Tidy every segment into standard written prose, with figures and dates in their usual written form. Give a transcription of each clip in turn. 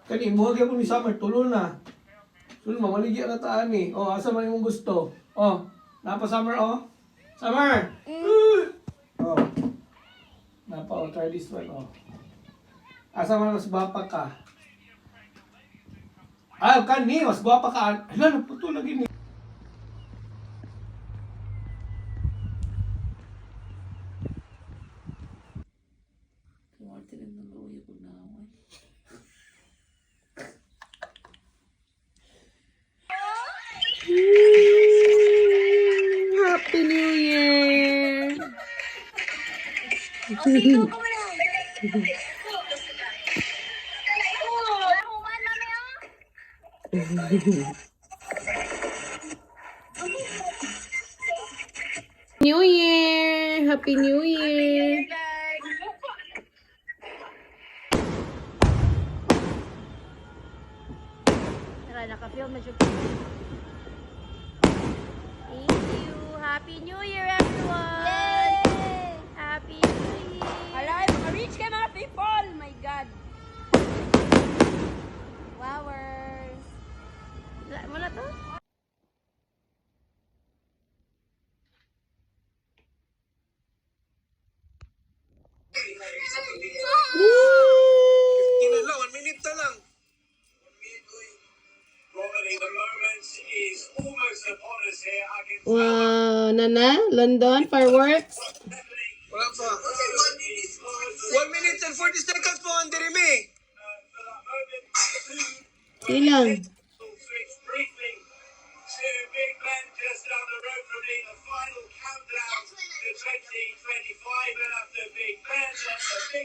Kani, buhag ako ni Summer, tulo na. Tulo, mamaligyan na taan eh. Oh, asa man imong gusto. Oh, napa Summer, oh. Summer! Oh. Napa, oh, try this one, oh. Asa man mas gwapa ka? Ah, kani, mas gwapa ka. Hala, naputo lagi ni. Happy New Year! New Year! Happy New Year! Naka-film na siya. Thank you. Happy New Year, everyone! Yay! Happy New Year! Alive! Maka-reach ka mga people! My God! Flowers! Wala to? Kinala, 1 minute na lang. Wow, Nana, London, fireworks. Wala pa. 1 minute and 40 seconds po, Anderime. Ilang?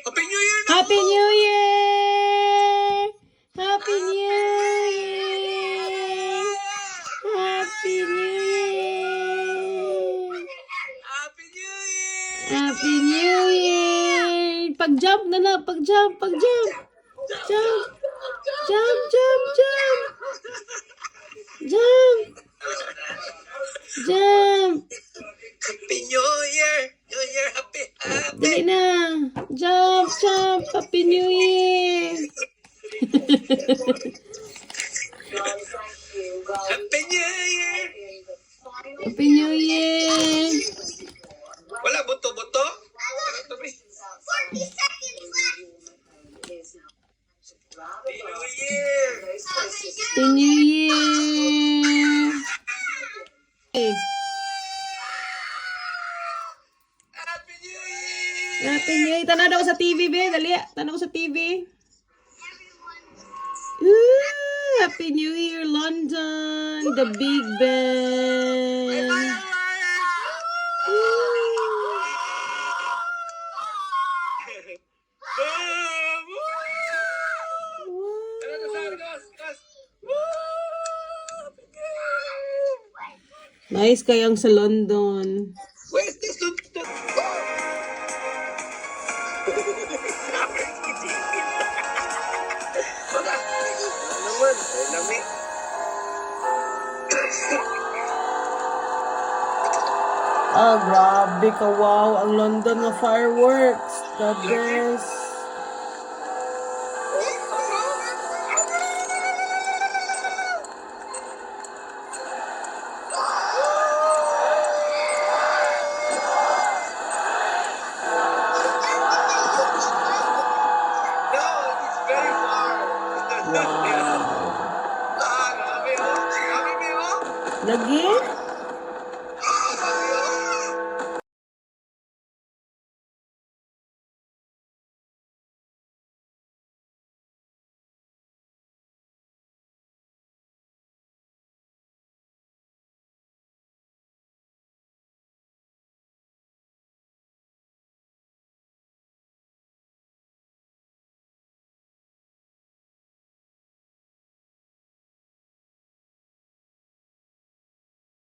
Happy New Year na! Happy New Year! Happy New Year! Happy New Year! Happy New Year! Happy New Year! Pag-jump na na, pag-jump, pag-jump! Jump! Jump, jump, jump! Jump! Jump! Happy New Year! New Year, happy, happy! Dali na! Jump, jump! Happy New Year! Happy New Year! Happy New Year! Wala, buto-buto? Ano to, be? Happy New Year! Happy New Year! Happy New Year! Happy New Year! Tanaw ako sa TV, be. Dali, tanaw ko sa TV. Ooh, Happy New Year, London! The Big Ben! Boom! Woo! Ano to, saan? Gas! Woo! Happy New Year! Nice kayang sa London. Where's this? Naman, lami. Ah, grabe ka, wow. Ang London na fireworks. The best. No, it's very far. Wow. Ah, grabe, oh. Grabe, oh. Lagi?